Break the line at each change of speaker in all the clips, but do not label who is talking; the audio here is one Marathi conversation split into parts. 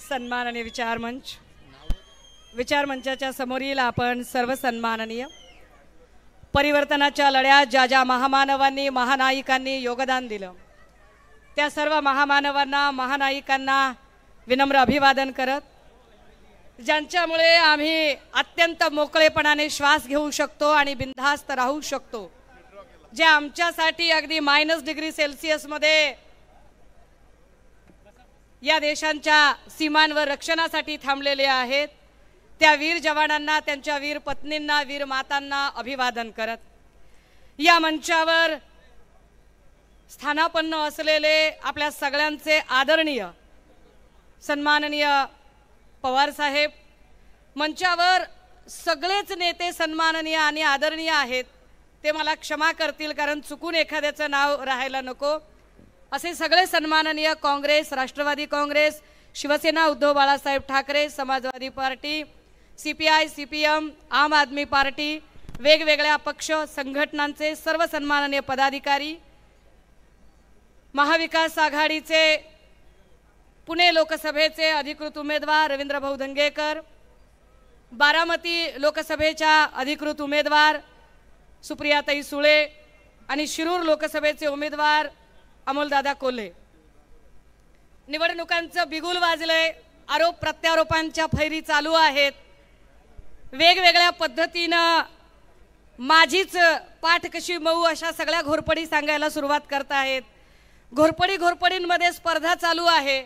सन्माननीय विचारमंचाच्या समोरील आपण सर्व सन्माननीय परिवर्तनाच्या लढ्यात ज्या ज्या महामानवांनी महानायिकांनी योगदान दिलं त्या सर्व महामानवांना महानायिकांना विनम्र अभिवादन करत, ज्यांच्यामुळे आम्ही अत्यंत मोकळेपणाने श्वास घेऊ शकतो आणि बिनधास्त राहू शकतो, जे आमच्यासाठी अगदी -डिग्री मध्ये या देशांच्या सीमांवर रक्षणासाठी थांबलेले आहेत, त्या वीर जवानांना, त्यांच्या वीर पत्नींना, वीर मातांना अभिवादन करत, या मंचावर स्थानापन्न असलेले आपल्या सगळ्यांचे आदरणीय सन्माननीय पवार साहेब, मंचावर सगळेच नेते सन्माननीय आणि आदरणीय आहेत, ते मला क्षमा करतील कारण चुकून एखाद्याचं नाव राहायला नको, असे सगळे सन्माननीय काँग्रेस, राष्ट्रवादी काँग्रेस, शिवसेना उद्धव बाळासाहेब ठाकरे, समाजवादी पार्टी, CPI, CPM, आम आदमी पार्टी, वेगवेगळ्या पक्ष संघटनांचे सर्व सन्माननीय पदाधिकारी, महाविकास आघाडीचे पुणे लोकसभेचे अधिकृत उमेदवार रवींद्र भाऊ धंगेकर, बारामती लोकसभेच्या अधिकृत उमेदवार सुप्रियाताई सुळे आणि शिरूर लोकसभेचे उमेदवार अमोलदादा कोल्हे, निवडणुकांचं बिगुल वाजलंय, आरोप प्रत्यारोपांच्या फैरी चालू आहेत, वेगवेगळ्या पद्धतीनं माझीच पाठ कशी मऊ अशा सगळ्या घोरपडी सांगायला सुरुवात करतायत, घोरपडींमध्ये स्पर्धा चालू आहे।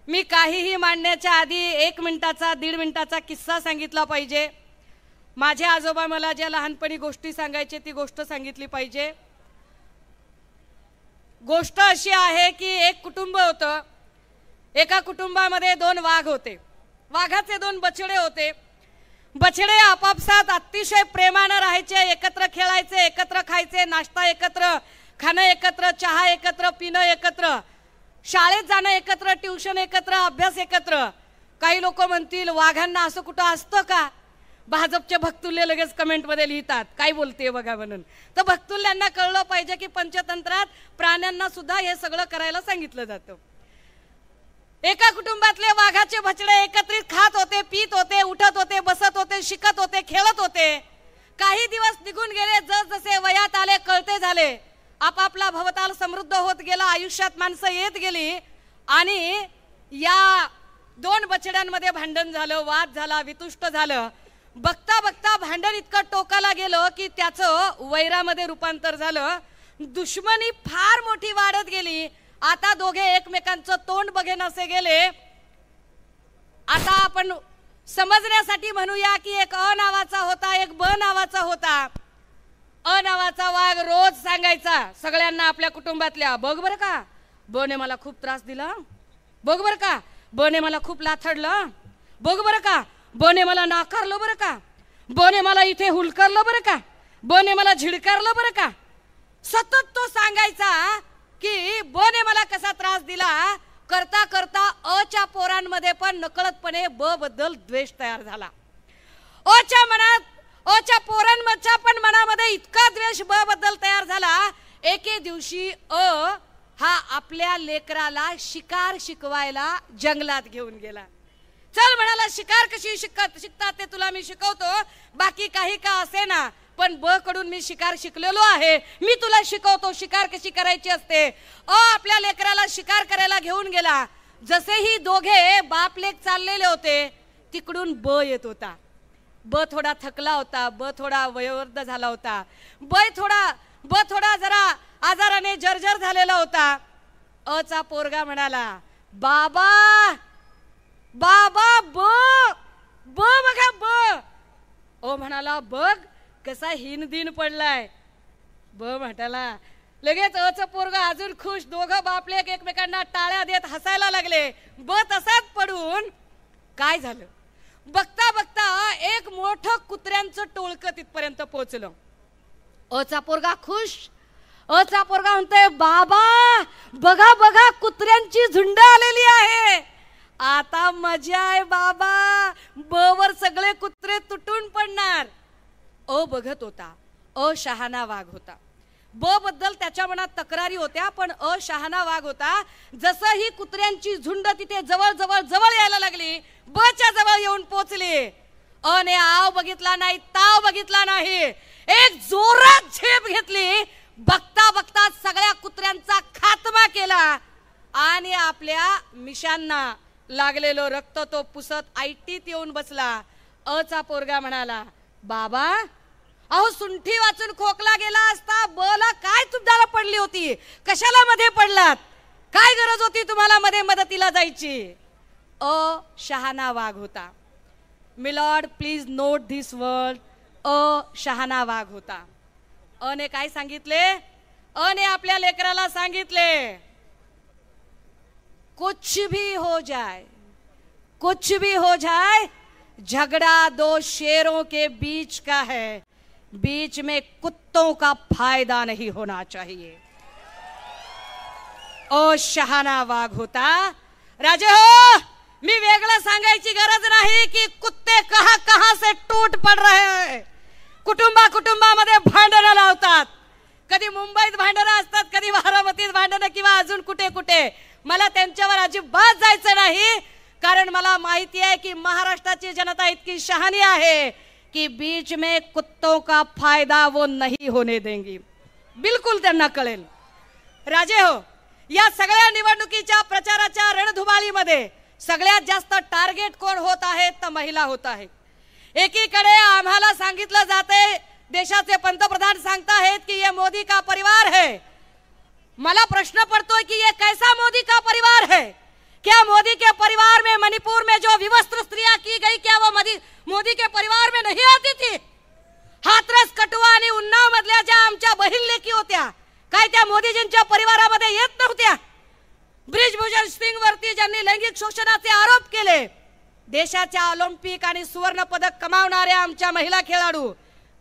मी काहीही मांडण्याच्या आधी 1 मिनिटाचा 1.5 मिनिटाचा किस्सा सांगितला पाहिजे, माझे आजोबा मला ज्या लहानपणी गोष्टी सांगायचे ती गोष्ट सांगितली पाहिजे। गोष्ट अशी आहे की एक कुटुंब होतं, एका कुटुंबामध्ये 2 वाघ होते, वाघाचे 2 बछडे होते, बछडे आपापसात अतिशय प्रेमाने राहायचे, एकत्र खेळायचे, एकत्र खायचे, नाश्ता एकत्र, खाणं एकत्र, चहा एकत्र, पिणं एकत्र, शाळेत जाणं एकत्र, ट्यूशन एकत्र, अभ्यास एकत्र। काही लोक म्हणतील वाघांना असं कुठं असतं का? भाजपचे भक्तुल्य लगेच कमेंटमध्ये लिहितात काय बोलते बघा म्हणून। तर भक्तुल्यांना कळलं पाहिजे की पंचतंत्रात प्राण्यांना सुद्धा हे सगळं करायला सांगितलं जातं। एका कुटुंबातले वाघाचे बछडे एकत्रित खात होते, पीत होते, उठत होते, बसत होते, शिकत होते, खेळत होते। काही दिवस निघून गेले, जसजसे वयात आले, कळते झाले, आपापला भवताल समृद्ध होत गेला, आयुष्यात माणसं येत गेली आणि या 2 बछड्यांमध्ये भांडण झालं, वाद झाला, वितुष्ट झालं। बघता बघता भांडण इतकं टोकाला गेलं की त्याचं वैरामध्ये रूपांतर झालं, दुश्मनी फार मोठी वाढत गेली। आता दोघे एकमेकांचं तोंड बघेनासे गेले। आता आपण समजण्यासाठी म्हणूया की एक अ नावाचा होता, एक ब नावाचा होता। अ नावाचा वाघ रोज सांगायचा सगळ्यांना आपल्या कुटुंबातल्या, बघ बरं का ब ने मला खूप त्रास दिला, बघ बरं का ब ने मला खूप लाथडलं, बघ बरं का ब ने मला नाकारलं बरं का, ब ने मला इथे हुलकारलं बरं का, ब ने मला झिडकारलं बरं का। सतत तो सांगायचा की ब ने मला कसा त्रास दिला, करता करता अ च्या पोरांमध्ये पण नकळतपणे ब बद्दल द्वेष तयार झाला। अ च्या पोरांच्या पण मनामध्ये इतका द्वेष ब बद्दल तयार झाला, एके दिवशी अ हा आपल्या लेकराला शिकार शिकवायला जंगलात घेऊन गेला। चल म्हणाला, शिकार कशी शिकतात ते तुला मी शिकवतो, बाकी काही का असेना पण ब कडून मी शिकार शिकलेलो आहे, मी तुला शिकवतो शिकार कशी करायची असते। आपल्या लेकराला शिकार करायला घेऊन गेला। जसे ही दोघे बाप लेक चाललेले होते तिकडून ब येत होता। ब थोडा थकला होता, ब थोडा वयोवृद्ध झाला होता, ब थोडा जरा आजाराने जर्जर झालेला होता। अ चा पोरगा म्हणाला, बाबा बाबा ब बघा ब। ओ म्हणाला, बघ कसा हिनदिन पडलाय। ब म्हणाला, लगेच अ चा पोरगा अजून खुश, दोघं बापले एकमेकांना टाळ्या देत हसायला लागले। ब तसाच पडून काय झालं, बघता बघता एक मोठं कुत्र्यांचं टोळकं तिथपर्यंत पोहोचलं। अ चा पोरगा खुश, अ चा पोरगा म्हणतोय, बाबा बघा बघा कुत्र्यांची झुंड आलेली आहे, आता मजा आहे बाबा, ब वर सगळे कुत्रे तुटून पडणार। अ बघत होता, अ शहाणा वाघ होता। ब बद्दल त्याच्या मनात तक्रारी होत्या, पण अ शहाणा वाघ होता. जसं ही कुत्र्यांची झुंड तिथे जवळ जवळ जवळ यायला लागली, ब च्या जवळ येऊन पोचली. अ ने आव बघितला नाही, ताव बघितला नाही, एक जोरात झेप घेतली. बघता बघता सगळ्या कुत्र्यांचा खात्मा केला आणि आपल्या मिशांना लागलेलो रक्त तो पुसत ऐटीत येऊन बसला. अ चा पोरगा म्हणाला, बाबा अहो सुंठी वाचून खोकला गेला असता, बला काय तुमच्याला पडली होती, कशाला मध्ये पडलात, काय गरज होती तुम्हाला मध्ये मदतीला जायची. अ शहाणा वाघ होता. Milord please note this word. अ शहाणा वाघ होता. अ ने काय सांगितले, अ ने आपल्या लेकराला सांगितले, कुछ भी हो जाए, कुछ भी हो जाए, झगड़ा दो शेरों के बीच का है, बीच में कुत्तों का फायदा नहीं होना चाहिए. ओ शहाणा वाघ होता. राजे हो, मी वेगळं सांगायची गरज नाही की कुत्ते कहां कहां से टूट पड़ रहे हैं. कुटुंबामध्ये भांडणं लावतात. कधी मुंबईत भांडणं असतात, कधी बारामतीत भांडणं, किंवा अजून कुठे कुठे. मला त्यांच्यावर अजिबात जायचं नाही, कारण मला माहिती आहे की महाराष्ट्राची जनता इतकी शहाणी आहे कि बीच में कुत्तों का फायदा वो नहीं होने देंगी. बिलकुल त्यांना कळेल. राजे हो, या सगळ्या निवडणुकीच्या प्रचाराच्या रणधुमाळीमध्ये सगळ्यात जास्त टार्गेट कोण होत आहेत तर महिला होत आहेत. एकीकडे आम्हाला सांगितलं जाते, देशाचे पंतप्रधान सांगताहेत की ये मोदी का परिवार है. मला प्रश्न पड़तोय कि ये कैसा मोदी का परिवार है. क्या मोदी के परिवार में मणिपुर में जो विवस्त्र स्त्रियां की गई, क्या वो मोदी के परिवार में नहीं आती थी. हाथरस, कटुआ आणि उन्नाव मधल्या ज्या आमच्या बहीण लेकी होत्या, काय त्या मोदीजींच्या परिवारामध्ये येत नव्हत्या. ब्रिजभूषण सिंग वरती ज्यांनी लैंगिक शोषणाचे आरोप केले, देशाच्या ऑलिम्पिक आणि सुवर्ण पदक कमावणाऱ्या आमच्या महिला खेळाडू,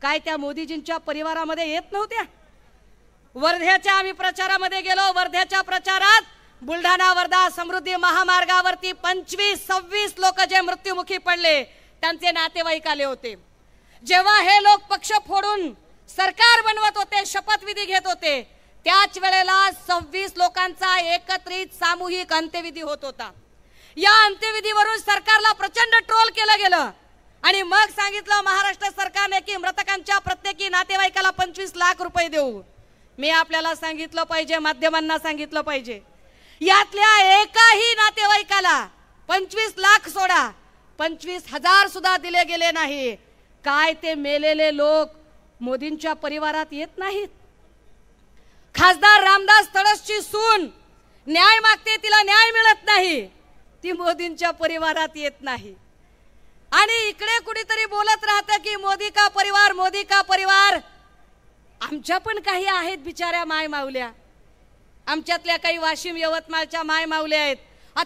काय त्या मोदीजींच्या परिवारामध्ये येत नव्हत्या. वर्ध्याच्या आम्ही प्रचारामध्ये गेलो. वर्ध्याच्या प्रचारात बुलढाणा वर्धा समृद्धी महामार्गावरती 25-26 लोक जे मृत्युमुखी पडले, त्यांचे नातेवाईक आले होते. जेव्हा हे लोक पक्ष फोडून सरकार बनवत होते, शपथविधी घेत होते, त्याच वेळेला 26 लोकांचा एकत्रित सामूहिक अंत्यविधी होत होता. या अंत्यविधीवरून सरकारला प्रचंड ट्रोल केलं गेलं आणि मग सांगितलं महाराष्ट्र सरकारने की मृतकांच्या प्रत्येकी नातेवाईकाला 25 लाख रुपये देऊ. मी आपल्याला सांगितलं पाहिजे, माध्यमांना सांगितलं पाहिजे, यातल्या एकाही नातेवाईकाला 25 लाख सोडा 25,000 सुद्धा दिले गेले नाही. काय ते मेलेले लोक मोदींच्या परिवारात येत नाहीत. खासदार रामदास तडसची सून न्याय मागते, तिला न्याय मिळत नाही, ती मोदींच्या परिवारात येत नाही. आणि इकडे कुठेतरी बोलत राहतं की मोदी का परिवार, मोदी का परिवार. आमच्या पण काही आहेत बिचाऱ्या माय माऊल्या, आमच्यातल्या काही वाशिम यवतमाळच्या माय माऊल्या आहेत.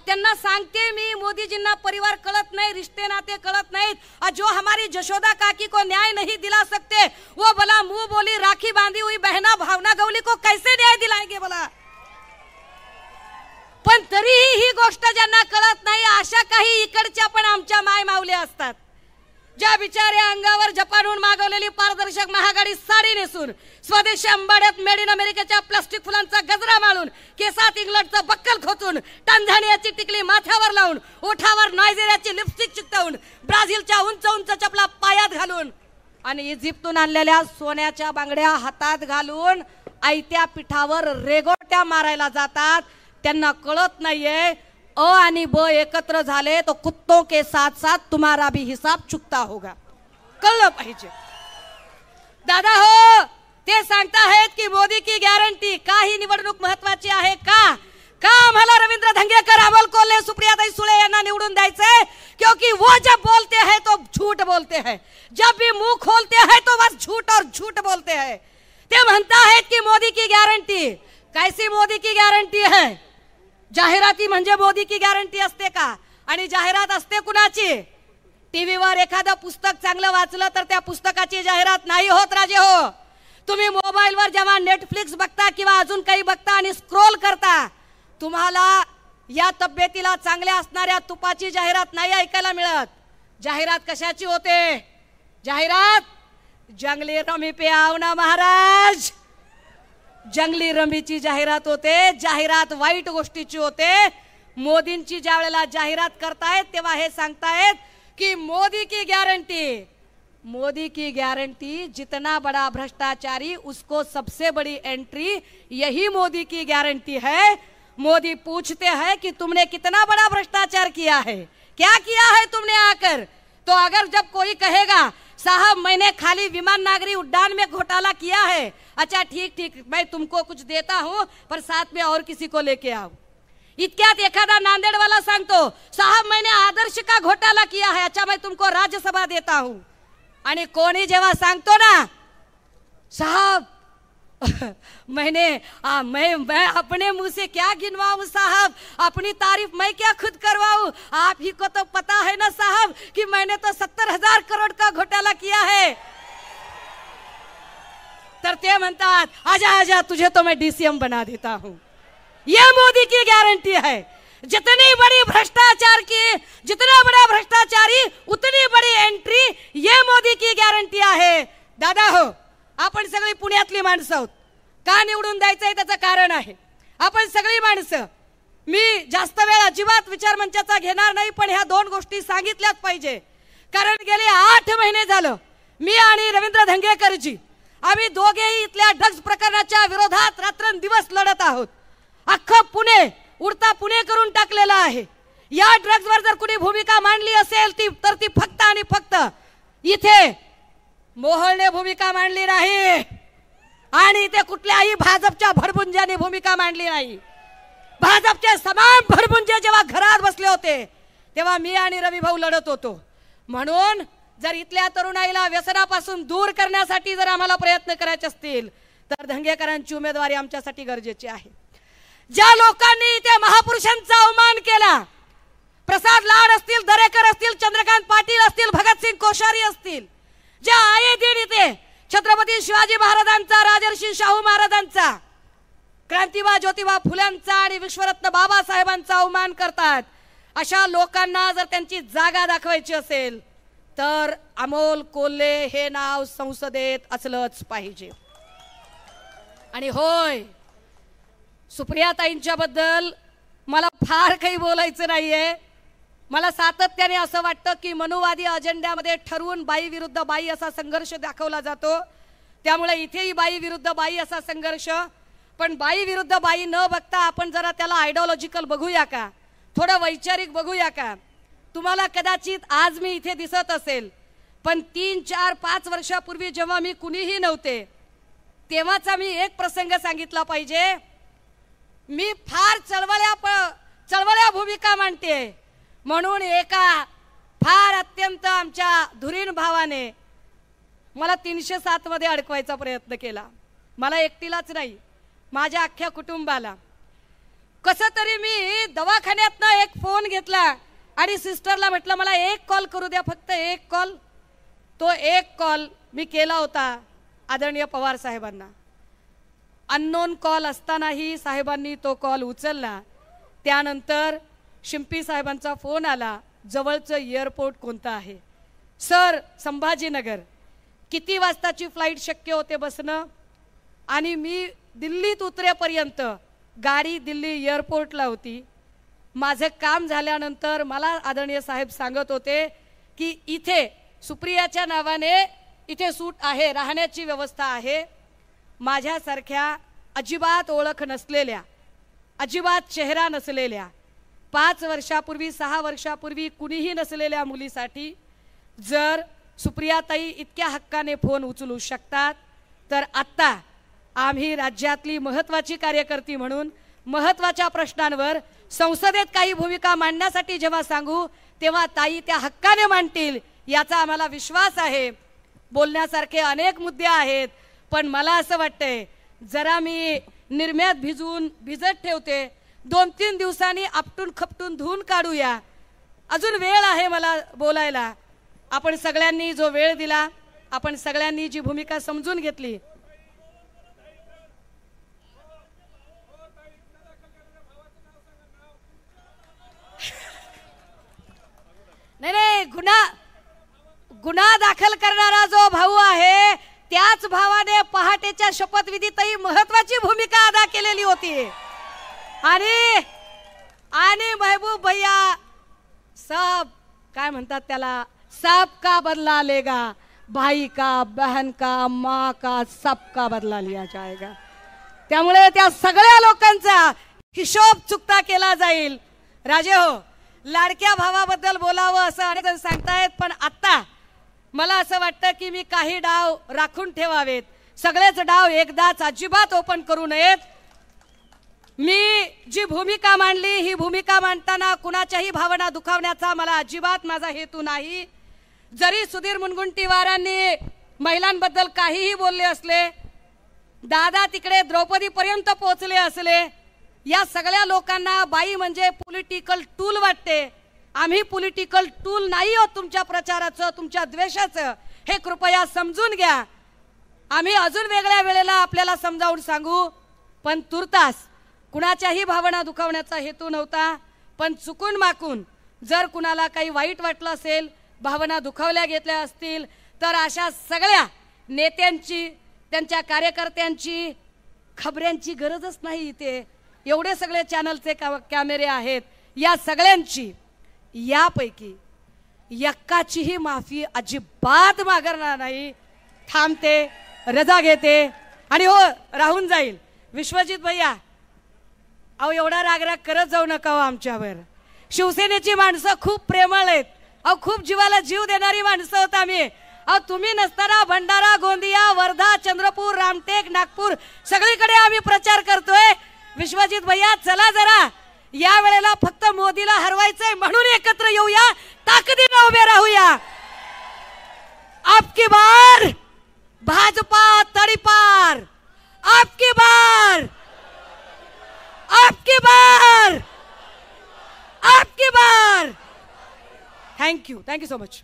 त्यांना सांगते मी, मोदीजींना परिवार कळत नाही, रिश्ते नाते कळत नाहीत. जो हमारी जशोदा काकी को न्याय नहीं दिला सकते, वो भला मुंह बोली राखी बांधी हुई बहना भावना गवली को कैसे न्याय दिलाएंगे भला. पण तरीही ही गोष्ट ज्यांना कळत नाही, अशा काही इकडच्या पण आमच्या माय माऊल्या असतात, ज्या बिचाऱ्या अंगावर जपानहून मागवलेली पारदर्शक महागाडी साडी नेसून, स्वदेशी अंबाड्यात मेड इन अमेरिकेच्या प्लास्टिक फुलांचा गजरा माळून, केसात इंग्लंडचं बक्कल खोचून, टांझानियाची टिकली माथ्यावर लावून, ओठावर नायजेरियाची लिपस्टिक चिकटवून, ब्राझीलच्या उंच उंच चपला पायात घालून आणि इजिप्तून आणलेल्या सोन्याच्या बांगड्या हातात घालून आयत्या पिठावर रेगोट्या मारायला जातात. त्यांना कळत नाहीये अ आणि ब एकत्र झाले तो कुत्तों के साथ साथ तुम्हारा भी हिसाब चुकता होगा. कळलं पाहिजे. दादा हो, ते सांगताहेत की मोदी की गॅरंटी. का ही निवडणूक महत्वाची आहे का? का आम्हाला रवींद्र धंगेकर, अमोल कोल्हे, सुप्रियाताई सुळे यांना निवडून द्यायचंय? क्योंकि वो जब बोलते हैं तो झूठ बोलते हैं, जब भी मुंह खोलते हैं तो बस झूठ और झूठ बोलते हैं. ते म्हणताहेत की मोदी की गॅरंटी. कैसी मोदी की गॅरंटी है? जाहिराती म्हणजे मोदी की गॅरंटी असते का? आणि जाहिरात असते कुणाची? टीव्हीवर एखादं पुस्तक चांगलं वाचलं तर त्या पुस्तकाची जाहिरात नाही होत राजे हो. तुम्ही मोबाईलवर जेव्हा नेटफ्लिक्स बघता किंवा अजून काही बघता आणि स्क्रोल करता, तुम्हाला या तब्येतीला चांगल्या असणाऱ्या तुपाची जाहिरात नाही ऐकायला मिळत. जाहिरात कशाची होते? जाहिरात जंगली रमी पे आओ ना महाराज, जंगली रमीची जाहिरात होते, जाहिरात वाईट गोष्टीची होते। मोदींची ज्या वेळेला जाहिरात करतायत तेव्हा हे सांगतायत कि मोदी की गारंटी, मोदी की गारंटी, जितना बड़ा भ्रष्टाचारी उसको सबसे बड़ी एंट्री, यही मोदी की गारंटी है। मोदी पूछते हैं कि तुमने कितना बड़ा भ्रष्टाचार किया है, क्या किया है तुमने आकर। तो अगर जब कोई कहेगा साहब मैंने खाली विमान नागरी उड्डान में घोटाला किया है, अच्छा ठीक ठीक मैं तुमको कुछ देता हूं पर साथ में और किसी को लेके आओ। इतक्यात एखादा नांदेडवाला सांगतो साहब मैंने आदर्श का घोटाला किया है, अच्छा मैं तुमको राज्यसभा देता हूं। आणि कोणी जेव्हा सांगतो ना साहब मैं अपने मुंह से क्या गिनवाऊं साहब, अपनी तारीफ मैं क्या खुद करवाऊं, आप ही को तो पता है ना साहब कि मैंने तो 70,000 करोड़ का घोटाला किया है। तर ते म्हणतात आजा आजा तुझे तो मैं डीसीएम बना देता हूं। ये मोदी की गारंटी है। जितनी बड़ी भ्रष्टाचार की, जितना बड़ा भ्रष्टाचारी उतनी बड़ी एंट्री, ये मोदी की गॅरंटी आहे। दादा हो, आपण सगळी पुण्यातली माणसं आहोत, का निवडून द्यायचंय त्याचं कारण आहे। आपण सगळी माणसं, मी जास्त वेळ अजिबात विचार मंचाचा घेणार नाही, पण ह्या दोन गोष्टी सांगितल्याच पाहिजे। कारण गेले 8 महिने झालं मी आणि रवींद्र धंगेकरजी आम्ही दोघेही इथल्या ड्रग्ज प्रकरणाच्या विरोधात रात्रंदिवस लढत आहोत। अख्खं पुणे उडता पुणे करून टाकलेला आहे। या ड्रग्ज वर जर कुणी भूमिका मांडली असेल तर ती फक्त आणि फक्त इथे मोहोळने भूमिका मांडली नाही आणि ते कुठल्याही भाजपच्या भरभुंजाने भूमिका मांडली नाही। भाजपचे समान भरभुंजे जेव्हा घरात बसले होते तेव्हा मी आणि रवी भाऊ लढत होतो। म्हणून जर इथल्या तरुणाईला व्यसनापासून दूर करण्यासाठी जर आम्हाला प्रयत्न करायचे असतील तर धंगेकरांची उमेदवारी आमच्यासाठी गरजेची आहे। ज्या लोकांनी त्या महापुरुषांचा अवमान केला, प्रसाद लाड असतील, दरेकर असतील, चंद्रकांत पाटील असतील, भगतसिंग कोश्यारी असतील, ज्या आये दिन इथे छत्रपती शिवाजी महाराजांचा, राजर्षी शाहू महाराजांचा, क्रांतिबा ज्योतिबा फुल्यांचा आणि विश्वरत्न बाबासाहेबांचा अवमान करतात, अशा लोकांना जर त्यांची जागा दाखवायची असेल तर अमोल कोल्हे हे नाव संसदेत असलंच पाहिजे। आणि होय, सुप्रियाताईंच्या बद्दल मला फार काही बोलायचं नाहीये। मला सातत्याने असं वाटतं की मनुवादी अजेंड्यामध्ये ठरवून बाई विरुद्ध बाई असा संघर्ष दाखवला जातो, त्यामुळे इथेही बाई विरुद्ध बाई असा संघर्ष। पण बाई विरुद्ध बाई न बघता आपण जरा त्याला आयडियोलॉजिकल बघूया का, थोडं वैचारिक बघूया का। तुम्हाला कदाचित आज मी इथे दिसत असेल, पण 3, 4, 5 वर्षापूर्वी जेव्हा मी कुणीही नव्हते तेव्हाचा मी एक प्रसंग सांगितला पाहिजे। मी फार चळवळ्या भूमिका मांडते म्हणून एका फार अत्यंत आमच्या धुरीण भावाने मला 307 मध्ये अडकवायचा प्रयत्न केला। मला एकटीलाच नाही, माझ्या अख्ख्या कुटुंबाला। कसं तरी मी दवाखान्यातनं एक फोन घेतला आणि सिस्टरला म्हटलं मला एक कॉल करू द्या, फक्त एक कॉल। तो एक कॉल मी केला होता आदरणीय पवार साहेबांना। अननोन कॉल असतानाही साहेबांनी तो कॉल उचलला। त्यानंतर शिंपी साहेबांचा फोन आला, जवळचं एअरपोर्ट कोणतं आहे सर? संभाजीनगर। किती वाजताची फ्लाइट शक्य होते बसणं? आणि मी दिल्लीत उतरेपर्यंत गाडी दिल्ली एअरपोर्टला होती। माझं काम झाल्यानंतर मला आदरणीय साहेब सांगत होते की इथे सुप्रियाच्या नावाने इथे सूट आहे, राहण्याची व्यवस्था आहे। माझ्यासारख्या अजिबात ओळख नसलेल्या, अजिबात चेहरा नसलेल्या, 5 वर्षापूर्वी 6 वर्षापूर्वी कुणीही नसलेल्या मुलीसाठी जर सुप्रियाताई इतक्या हक्काने फोन उचलू शकतात तर आता आम्ही राज्यातली महत्त्वाची कार्यकर्ती म्हणून महत्त्वाच्या प्रश्नांवर संसदेत काही भूमिका मांडण्यासाठी जेव्हा सांगू तेव्हा ताई त्या हक्काने मांडतील याचा आम्हाला विश्वास आहे। बोलण्यासारखे अनेक मुद्दे आहेत, पण मला असं वाटतंय जरा मी निर्म्यात भिजत ठेवते, 2-3 दिवसांनी आपटून खपटून धुवून काढूया। अजून वेळ आहे मला बोलायला। आपण सगळ्यांनी जो वेळ दिला, आपण सगळ्यांनी जी भूमिका समजून घेतली, नाही गुन्हा दाखल करणारा जो भाऊ आहे त्याच भावाने पहाटेच्या शपथविधीतही महत्वाची भूमिका अदा केलेली होती। आणि महबूब भैया सब काय म्हणतात त्याला, सबका बदला लेगा, भाई का, बहन का, माँ का, सबका बदला लिया जाएगा। त्यामुळे त्या सगळ्या लोकांचा हिशोब चुकता केला जाईल। राजे हो, लाडक्या भावाबद्दल बोलावं असं अनेक जण सांगतायत, पण आता मला असं वाटतं की मी काही डाव राखून ठेवावेत, सगळेच डाव एकदाच अजिबात ओपन करू नयेत। मी जी भूमिका मांडली, ही भूमिका मांडताना कुणाच्याही भावना दुखावण्याचा मला अजिबात माझा हेतू नाही। जरी सुधीर मुनगंटीवारांनी महिलांबद्दल काहीही बोलले असले, दादा तिकडे द्रौपदी पर्यंत पोहोचले असले, या सगळ्या लोकांना बाई म्हणजे पॉलिटिकल टूल वाटते। आम्ही पॉलिटिकल टूल नाही आहोत तुमच्या प्रचाराचं, तुमच्या द्वेषाचं, हे कृपया समजून घ्या। आम्ही अजून वेगळ्या वेळेला आपल्याला समजावून सांगू, पण तुर्तास कुणाच्याही भावना दुखावण्याचा हेतू नव्हता। पण चुकून माकून जर कुणाला काही वाईट वाटलं असेल, भावना दुखावल्या घेतल्या असतील, तर अशा सगळ्या नेत्यांची, त्यांच्या कार्यकर्त्यांची खबऱ्यांची गरजच नाही। इथे एवढे सगळे चॅनलचे कॅमेरे आहेत, या सगळ्यांची यापैकी यक्काचीही माफी अजिबात मागणार नाही। थांबते, रजा घेते आणि हो राहून जाईल। विश्वजित भैया, अहो एवढा रागराग करत जाऊ नका हो आमच्यावर। शिवसेनेची माणसं खूप प्रेमळ आहेत, अहो खूप जीवाला जीव देणारी माणसं होत आम्ही। अहो तुम्ही नसताना भंडारा, गोंदिया, वर्धा, चंद्रपूर, रामटेक, नागपूर सगळीकडे आम्ही प्रचार करतोय। विश्वजित भैया चला जरा या वेळेला फक्त मोदीला हरवायचंय म्हणून एकत्र येऊया, ताकदीने उभे राहूया। आपकी बार भाजपा तडीपार, आपकी बार, आपकी बार, आपकी बार। Thank you so much.